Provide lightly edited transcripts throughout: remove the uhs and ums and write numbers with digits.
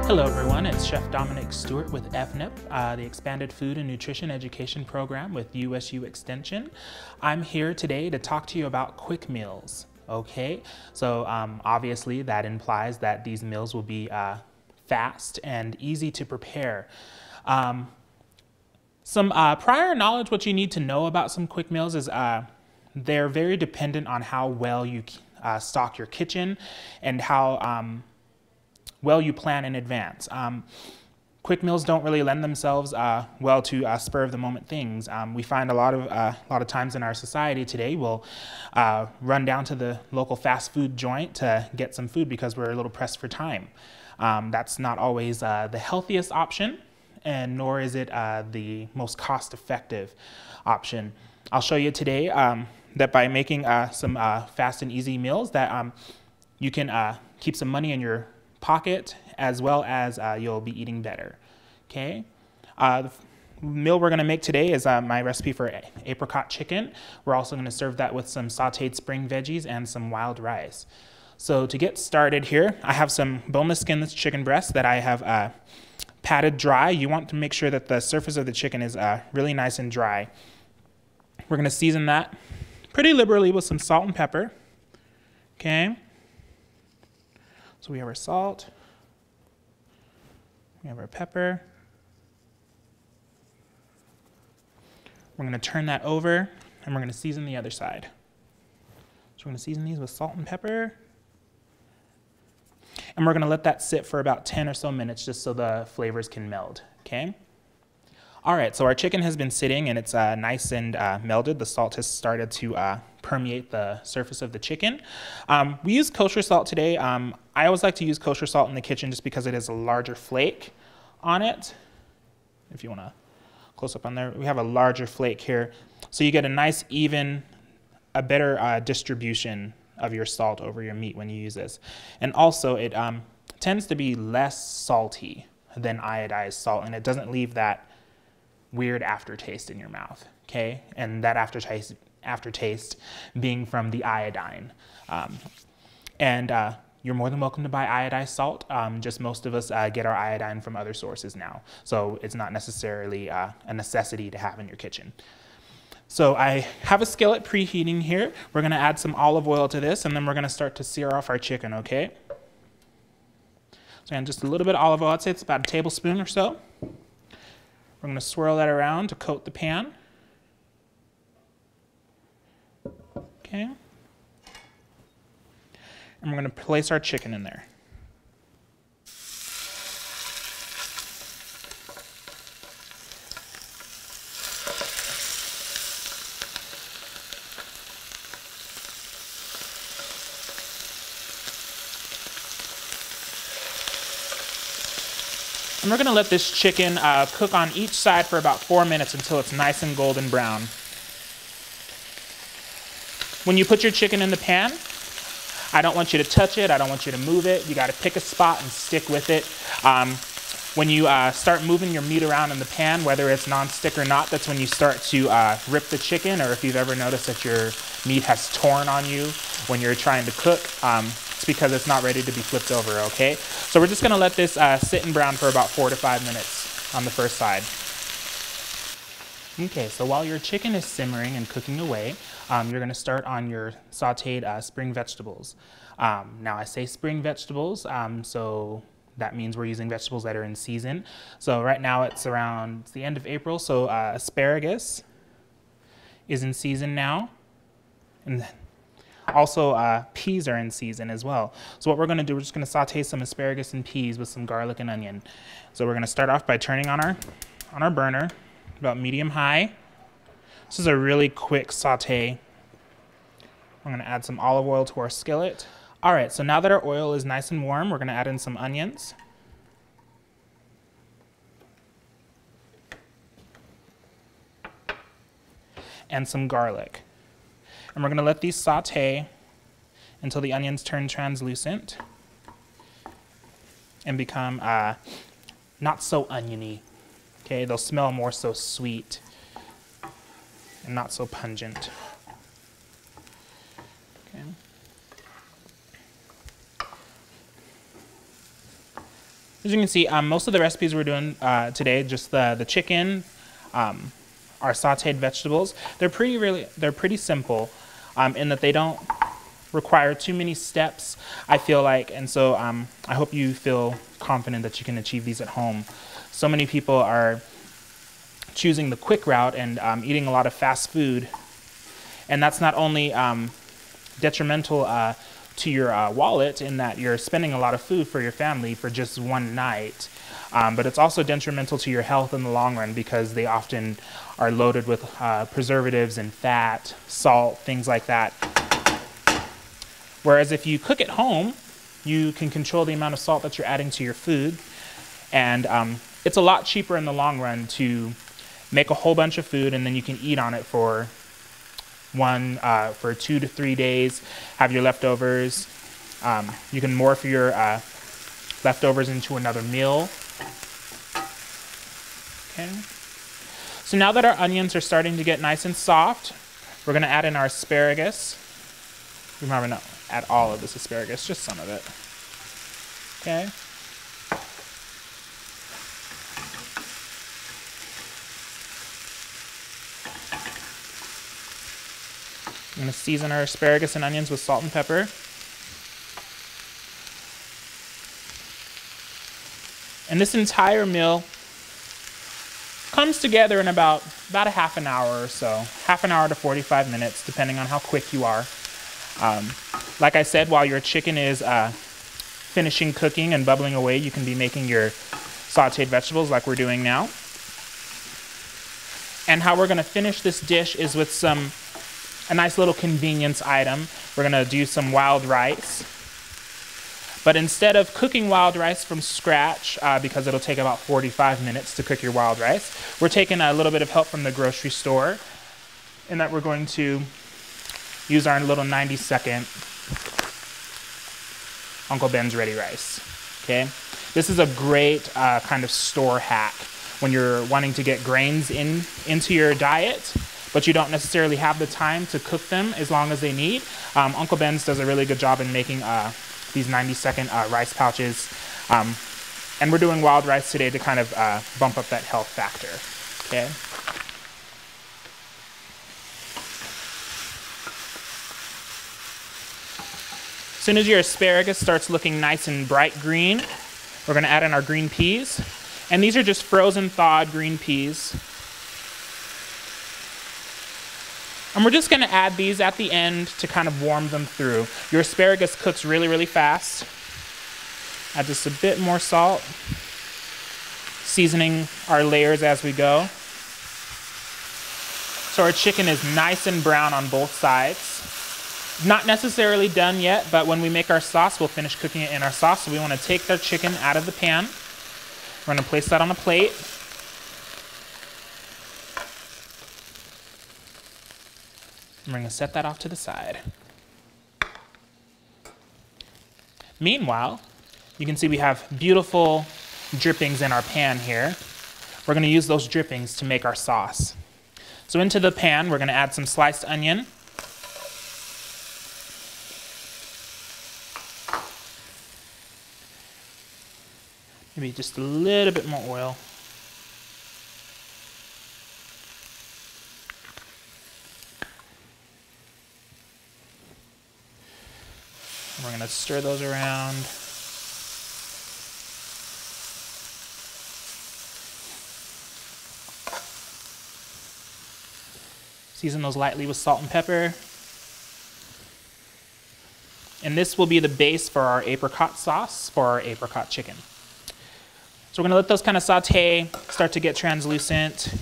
Hello everyone, it's Chef Dominic Stewart with FNIP, the Expanded Food and Nutrition Education Program with USU Extension. I'm here today to talk to you about quick meals, okay? So obviously that implies that these meals will be fast and easy to prepare. Some prior knowledge, what you need to know about some quick meals is they're very dependent on how well you stock your kitchen and how well you plan in advance. Quick meals don't really lend themselves well to spur of the moment things. We find a lot of times in our society today we'll run down to the local fast food joint to get some food because we're a little pressed for time. That's not always the healthiest option, and nor is it the most cost-effective option. I'll show you today that by making some fast and easy meals that you can keep some money in your pocket, as well as you'll be eating better, okay? The meal we're gonna make today is my recipe for apricot chicken. We're also gonna serve that with some sauteed spring veggies and some wild rice. So to get started here, I have some boneless skinless chicken breasts that I have patted dry. You want to make sure that the surface of the chicken is really nice and dry. We're gonna season that pretty liberally with some salt and pepper, okay? So we have our salt, we have our pepper. We're gonna turn that over and we're gonna season the other side. So we're gonna season these with salt and pepper. And we're gonna let that sit for about 10 or so minutes just so the flavors can meld, okay? All right, so our chicken has been sitting and it's nice and melded. The salt has started to permeate the surface of the chicken. We use kosher salt today. I always like to use kosher salt in the kitchen just because it is a larger flake on it. If you want to close up on there, we have a larger flake here. So you get a nice, even, a better distribution of your salt over your meat when you use this. And also it tends to be less salty than iodized salt, and it doesn't leave that weird aftertaste in your mouth, okay? And that aftertaste being from the iodine. You're more than welcome to buy iodized salt. Just most of us get our iodine from other sources now. So it's not necessarily a necessity to have in your kitchen. So I have a skillet preheating here. We're gonna add some olive oil to this, and then we're gonna start to sear off our chicken, okay? So and just a little bit of olive oil, I'd say it's about a tablespoon or so. We're gonna swirl that around to coat the pan. Okay. And we're going to place our chicken in there. And we're going to let this chicken cook on each side for about 4 minutes until it's nice and golden brown. When you put your chicken in the pan, I don't want you to touch it. I don't want you to move it. You got to pick a spot and stick with it. When you start moving your meat around in the pan, whether it's nonstick or not, that's when you start to rip the chicken, or if you've ever noticed that your meat has torn on you when you're trying to cook, it's because it's not ready to be flipped over, okay? So we're just going to let this sit and brown for about 4 to 5 minutes on the first side. Okay, so while your chicken is simmering and cooking away, you're going to start on your sauteed spring vegetables. Now I say spring vegetables, so that means we're using vegetables that are in season. So right now it's the end of April, so asparagus is in season now. And also peas are in season as well. So what we're going to do, we're just going to saute some asparagus and peas with some garlic and onion. So we're going to start off by turning on our burner, about medium-high. This is a really quick saute. We're going to add some olive oil to our skillet. All right, so now that our oil is nice and warm, we're going to add in some onions. And some garlic. And we're going to let these saute until the onions turn translucent and become not so oniony. Okay, they'll smell more so sweet and not so pungent. Okay. As you can see, most of the recipes we're doing today, just the chicken, our sautéed vegetables, they're pretty simple in that they don't require too many steps, I feel like, and so I hope you feel confident that you can achieve these at home. So many people are choosing the quick route and eating a lot of fast food, and that's not only detrimental to your wallet in that you're spending a lot of food for your family for just one night, but it's also detrimental to your health in the long run because they often are loaded with preservatives and fat, salt, things like that. Whereas if you cook at home, you can control the amount of salt that you're adding to your food, and it's a lot cheaper in the long run to make a whole bunch of food and then you can eat on it for 2 to 3 days, have your leftovers. You can morph your leftovers into another meal. Okay. So now that our onions are starting to get nice and soft, we're going to add in our asparagus. Remember, not add all of this asparagus, just some of it. Okay. I'm going to season our asparagus and onions with salt and pepper. And this entire meal comes together in about a half an hour or so. Half an hour to 45 minutes, depending on how quick you are. Like I said, while your chicken is finishing cooking and bubbling away, you can be making your sauteed vegetables like we're doing now. And how we're going to finish this dish is with a nice little convenience item. We're going to do some wild rice. But instead of cooking wild rice from scratch, because it'll take about 45 minutes to cook your wild rice, we're taking a little bit of help from the grocery store in that we're going to use our little 90-second Uncle Ben's Ready Rice. Okay, this is a great kind of store hack when you're wanting to get grains into your diet, but you don't necessarily have the time to cook them as long as they need. Uncle Ben's does a really good job in making these 90-second rice pouches, and we're doing wild rice today to kind of bump up that health factor. Okay. As soon as your asparagus starts looking nice and bright green, we're going to add in our green peas. And these are just frozen thawed green peas. And we're just going to add these at the end to kind of warm them through. Your asparagus cooks really, really fast. Add just a bit more salt. Seasoning our layers as we go. So our chicken is nice and brown on both sides. Not necessarily done yet, but when we make our sauce, we'll finish cooking it in our sauce. So we want to take the chicken out of the pan. We're going to place that on a plate. And we're going to set that off to the side. Meanwhile, you can see we have beautiful drippings in our pan here. We're going to use those drippings to make our sauce. So into the pan, we're going to add some sliced onion. Maybe just a little bit more oil. And we're going to stir those around. Season those lightly with salt and pepper. And this will be the base for our apricot sauce for our apricot chicken. So we're going to let those kind of saute, start to get translucent.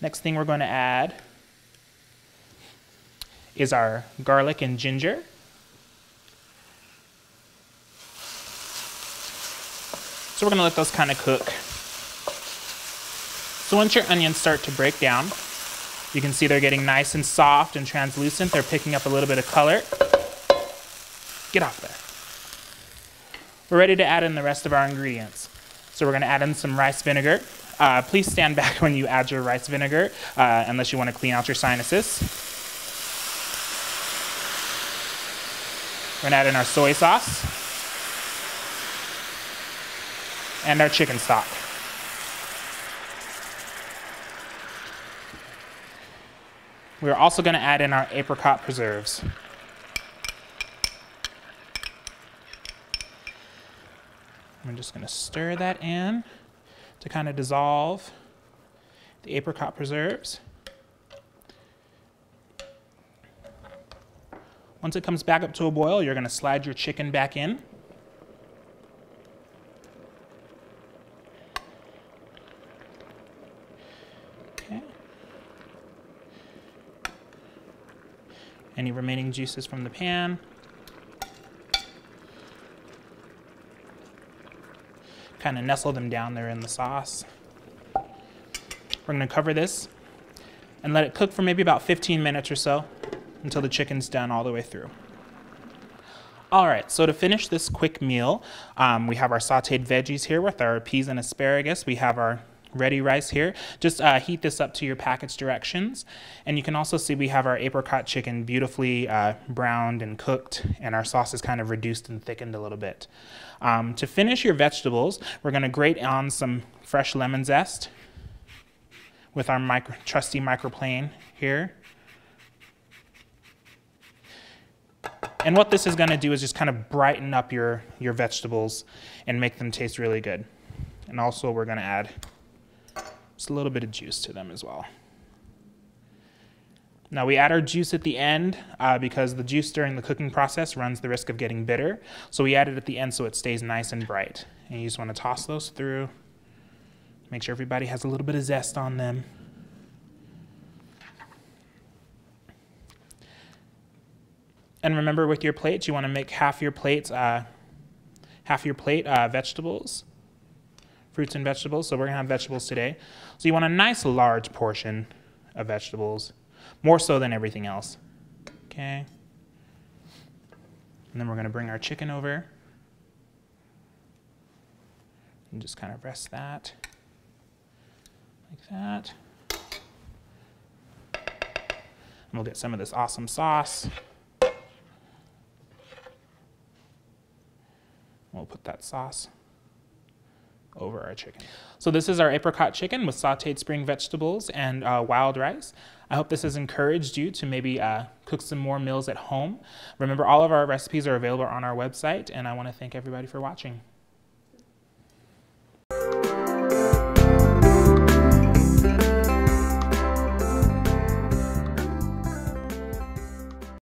Next thing we're going to add is our garlic and ginger. So we're going to let those kind of cook. So once your onions start to break down, you can see they're getting nice and soft and translucent. They're picking up a little bit of color. Get off there. We're ready to add in the rest of our ingredients. So we're going to add in some rice vinegar. Please stand back when you add your rice vinegar, unless you want to clean out your sinuses. We're going to add in our soy sauce and our chicken stock. We're also going to add in our apricot preserves. I'm just going to stir that in to kind of dissolve the apricot preserves. Once it comes back up to a boil, you're going to slide your chicken back in. Okay. Any remaining juices from the pan. Kind of nestle them down there in the sauce. We're going to cover this and let it cook for maybe about 15 minutes or so until the chicken's done all the way through. All right, so to finish this quick meal, we have our sauteed veggies here with our peas and asparagus. We have our ready rice here. Just heat this up to your package directions. And you can also see we have our apricot chicken beautifully browned and cooked, and our sauce is kind of reduced and thickened a little bit. To finish your vegetables, we're going to grate on some fresh lemon zest with our trusty microplane here. And what this is going to do is just kind of brighten up your vegetables and make them taste really good. And also we're going to add just a little bit of juice to them as well. Now we add our juice at the end because the juice during the cooking process runs the risk of getting bitter. So we add it at the end so it stays nice and bright. And you just want to toss those through. Make sure everybody has a little bit of zest on them. And remember, with your plates, you want to make half your plate vegetables, fruits and vegetables. So we're going to have vegetables today. So you want a nice large portion of vegetables, more so than everything else. Okay. And then we're going to bring our chicken over and just kind of rest that like that. And we'll get some of this awesome sauce. We'll put that sauce over our chicken. So this is our apricot chicken with sauteed spring vegetables and wild rice. I hope this has encouraged you to maybe cook some more meals at home. Remember, all of our recipes are available on our website, and I want to thank everybody for watching.